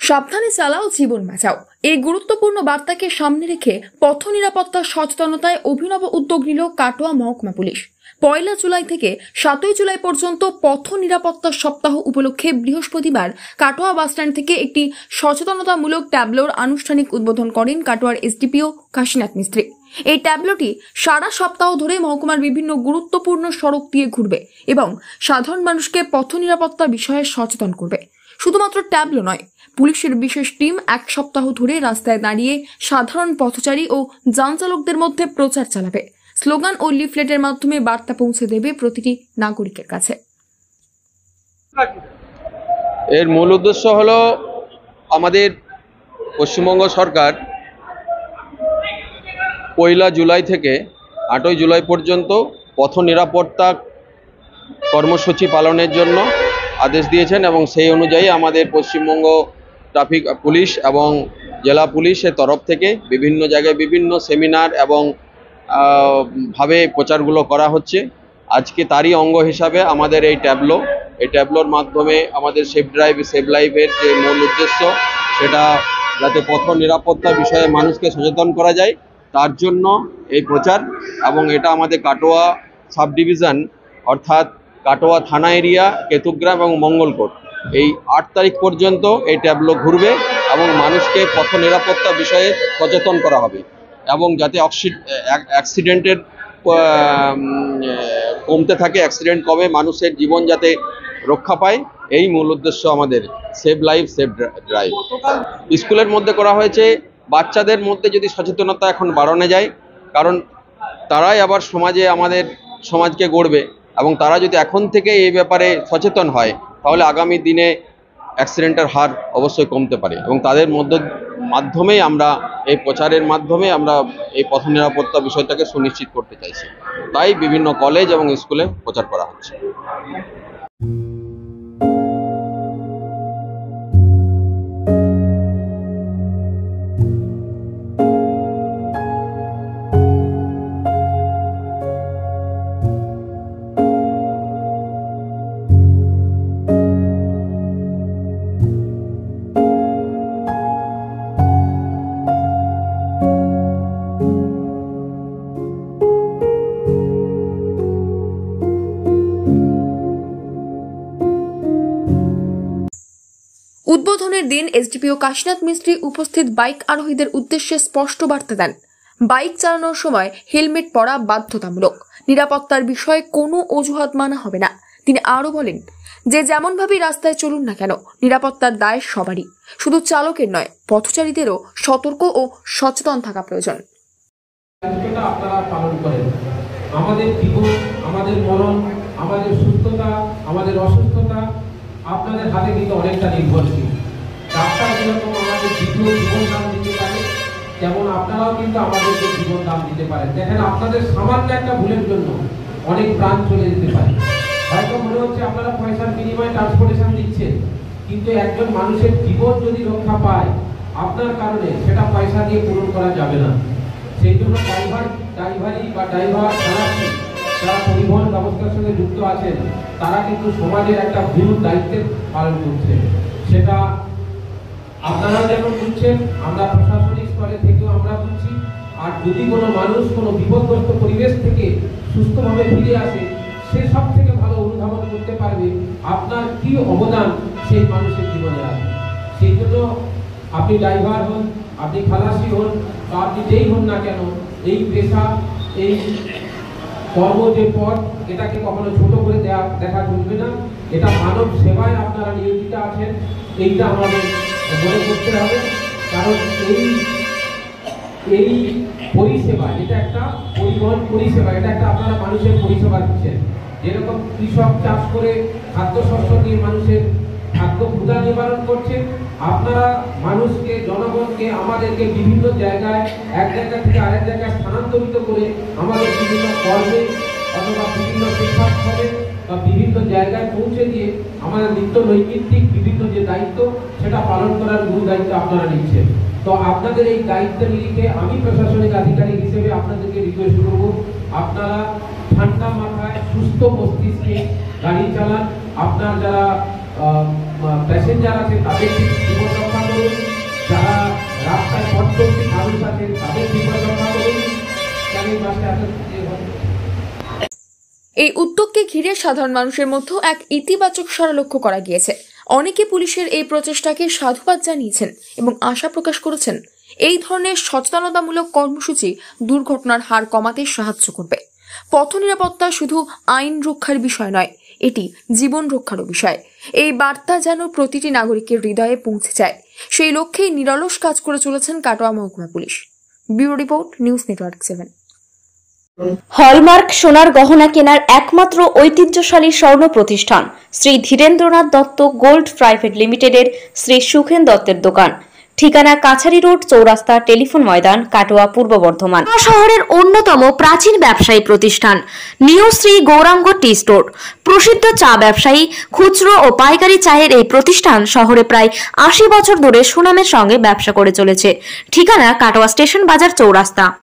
সাবধানে চালাও, জীবন বাঁচাও। এই গুরুত্বপূর্ণ বার্তাকে সামনে রেখে পথ নিরাপত্তা সচেতনতায় অভিনব উদ্যোগ নিল কাটোয়া মহকুমা পুলিশ। 1 জুলাই থেকে 7 জুলাই পর্যন্ত পথ নিরাপত্তা সপ্তাহ উপলক্ষে বৃহস্পতিবার কাটোয়া বাসস্ট্যান্ড থেকে একটি সচেতনতামূলক ট্যাবলোর আনুষ্ঠানিক উদ্বোধন করেন কাটোয়ার এসডিপিও কাশীনাথ মিস্ত্রি। এই ট্যাবলোটি সারা সপ্তাহ ধরে মহকুমার বিভিন্ন গুরুত্বপূর্ণ সড়ক দিয়ে ঘুরবে এবং সাধারণ মানুষকে পথ নিরাপত্তা বিষয়ে সচেতন করবে। শুধুমাত্র ট্যাবলো নয়, পুলিশের বিশেষ টিম 1 সপ্তাহ ধরে রাস্তায় দাঁড়িয়ে সাধারণ পথচারী ও যান চালকদের মধ্যে প্রচার চালাবে। স্লোগান ও লিফলেটের মাধ্যমে বার্তা পৌঁছে দেবে প্রতিটি নাগরিকের কাছে। এর মূল উদ্দেশ্য হলো আমাদের পশ্চিমবঙ্গ সরকার 1 জুলাই থেকে 8 জুলাই পর্যন্ত পথ নিরাপত্তা কর্মসূচি পালনের জন্য আদেশ দিয়েছেন এবং সেই অনুযায়ী আমাদের পশ্চিমবঙ্গ ট্রাফিক পুলিশ এবং জেলা পুলিশের তরফ থেকে বিভিন্ন জায়গায় বিভিন্ন সেমিনার এবং ভাবে প্রচারগুলো করা হচ্ছে। আজকে তারই অঙ্গ হিসাবে আমাদের এই ট্যাবলোর মাধ্যমে আমাদের সেফ ড্রাইভ সেভ লাইফের যে মূল উদ্দেশ্য, সেটা যাতে পথ নিরাপত্তা বিষয়ে মানুষকে সচেতন করা যায়, তার জন্য এই প্রচার। এবং এটা আমাদের কাটোয়া সাব ডিভিশন অর্থাৎ কাটোয়া থানা এরিয়া, কেতুগ্রাম এবং মঙ্গলকোট, এই 8 তারিখ পর্যন্ত এই ট্যাবলো ঘুরবে এবং মানুষকে পথ নিরাপত্তা বিষয়ে সচেতন করা হবে এবং যাতে অ্যাক্সিডেন্টের কমতে থাকে, অ্যাক্সিডেন্ট কমে, মানুষের জীবন যাতে রক্ষা পায়, এই মূল উদ্দেশ্য আমাদের সেভ লাইফ সেভ ড্রাইভ। স্কুলের মধ্যে করা হয়েছে। বাচ্চাদের মধ্যে যদি সচেতনতা এখন বাড়ানো যায়, কারণ তারাই আবার আমাদের সমাজকে গড়বে, এবং তারা যদি এখন থেকে এই ব্যাপারে সচেতন হয় তাহলে আগামী দিনে অ্যাক্সিডেন্টের হার অবশ্যই কমতে পারে। এবং তাদের মাধ্যমেই আমরা এই প্রচারের মাধ্যমে আমরা এই পথ নিরাপত্তা বিষয়টাকে সুনিশ্চিত করতে চাইছি। তাই বিভিন্ন কলেজ এবং স্কুলে প্রচার করা হচ্ছে। উদ্বোধনের দিন এসডিপিও কাশীনাথ মিস্ত্রি উপস্থিত বাইক আরোহীদের উদ্দেশ্যে স্পষ্ট বার্তা দেন। বাইক চালানোর সময় হেলমেট পরা বাধ্যতামূলক। নিরাপত্তার বিষয়ে কোনো অজুহাত মানা হবে না। তিনি আরো বলেন যে যেমনভাবে রাস্তায় চলুন না কেন, নিরাপত্তার দায় সবারই, শুধু চালকের নয়, পথচারীদেরও সতর্ক ও সচেতন থাকা প্রয়োজন। আপনারা পালন করেন। আমাদের জীবন, আমাদের মরণ, আমাদের সুস্থতা, আমাদের অসুস্থতা আপনাদের হাতে কিন্তু অনেকটা নির্ভরশীল। ডাক্তার যেরকম আমাদের জীবন দান দিতে পারে, তেমন আপনারাও কিন্তু আমাদেরকে জীবন দান দিতে পারেন। দেখেন, আপনাদের সামান্য একটা ভুলের জন্য অনেক প্রাণ চলে যেতে পারে। হয়তো মনে হচ্ছে আপনারা পয়সার বিনিময়ে ট্রান্সপোর্টেশন দিচ্ছেন, কিন্তু একজন মানুষের জীবন যদি রক্ষা পায় আপনার কারণে, সেটা পয়সা দিয়ে পূরণ করা যাবে না। সেই জন্য ড্রাইভার যারা পরিবহন ব্যবস্থার সঙ্গে যুক্ত আছেন, তারা কিন্তু সমাজের একটা বৃহৎ দায়িত্বের পালন করছে। সেটা আপনারা যেমন বুঝছেন, আমরা প্রশাসনিক স্তরে থেকেও আমরা বুঝছি। আর যদি কোনো মানুষ কোনো বিপদগ্রস্ত পরিবেশ থেকে সুস্থভাবে ফিরে আসে, সে সব থেকে ভালো অনুধাবন করতে পারবে আপনার কি অবদান সেই মানুষের জীবনে আছে। সেই জন্য আপনি ড্রাইভার হন, আপনি খালাসি হন, বা আপনি যেই হন না কেন, এই পেশা, এই কর্ম যে পথ, এটাকে কখনো ছোট করে দেখা চলবে না। এটা মানব সেবায় আপনারা নিয়োজিত আছেন, এইটা আমাদের মনে করতে হবে। কারণ এই পরিষেবা, এটা একটা পরিবহন পরিষেবা, এটা একটা আপনারা মানুষের পরিষেবা দিচ্ছেন। যেরকম কৃষক চাষ করে খাদ্যশস্য দিয়ে মানুষের খাদ্য ক্ষুধা নিবারণ করছেন, আপনারা মানুষকে, জনগণকে, আমাদেরকে বিভিন্ন জায়গায়, এক জায়গা থেকে আরেক জায়গায় স্থানান্তরিত করে আমাদের বিভিন্ন কর্মে অথবা বিভিন্ন শিক্ষাস্থলে বা বিভিন্ন জায়গায় পৌঁছে দিয়ে আমাদের নিত্য নৈমিত্তিক বিভিন্ন যে দায়িত্ব, সেটা পালন করার গুরু দায়িত্ব আপনারা নিচ্ছেন। তো আপনাদের এই দায়িত্ব নিরিখে আমি প্রশাসনিক আধিকারিক হিসেবে আপনাদেরকে রিকোয়েস্ট করব, আপনারা ঠান্ডা মাথায় সুস্থ মস্তিষ্কে গাড়ি চালান। আপনার যারা প্যাসেঞ্জার আছে তাদের জীবন রক্ষা করুন। মানুষ আছে তাদের বিপদ রক্ষা করুন, যাতে মাসে এত এই উদ্যোগকে ঘিরে সাধারণ মানুষের মধ্যে এক ইতিবাচক সাড়া লক্ষ্য করা গিয়েছে। অনেকে পুলিশের এই প্রচেষ্টাকে সাধুবাদ জানিয়েছেন এবং আশা প্রকাশ করেছেন এই ধরনের সচেতনতামূলক কর্মসূচি দুর্ঘটনার হার কমাতে সাহায্য করবে। পথ নিরাপত্তা শুধু আইন রক্ষার বিষয় নয়, এটি জীবন রক্ষারও বিষয়। এই বার্তা যেন প্রতিটি নাগরিকের হৃদয়ে পৌঁছে যায়, সেই লক্ষ্যেই নিরলস কাজ করে চলেছেন কাটোয়া মহকুমা police. Bureau report, news network 7। Hallmark সোনার গহনা কেনার একমাত্র ঐতিহ্যশালী স্বর্ণ প্রতিষ্ঠান শ্রী ধীরেন্দ্রনাথ দত্ত গোল্ড প্রাইভেট লিমিটেডের শ্রী সুখেন দত্তের দোকান। ঠিকানা কাছারি রোড, চৌরাস্তা, টেলিফোন ময়দান, কাটোয়া, পূর্ব বর্ধমান। শহরের অন্যতম প্রাচীন ব্যবসায়ী প্রতিষ্ঠান new Shri Gauranga tea store. প্রসিদ্ধ চা ব্যবসায়ী, খুচরো ও পাইকারি চায়ের এই প্রতিষ্ঠান শহরে প্রায় 80 বছর ধরে সুনামের সঙ্গে ব্যবসা করে চলেছে। ঠিকানা কাটোয়া স্টেশন বাজার, চৌরাস্তা।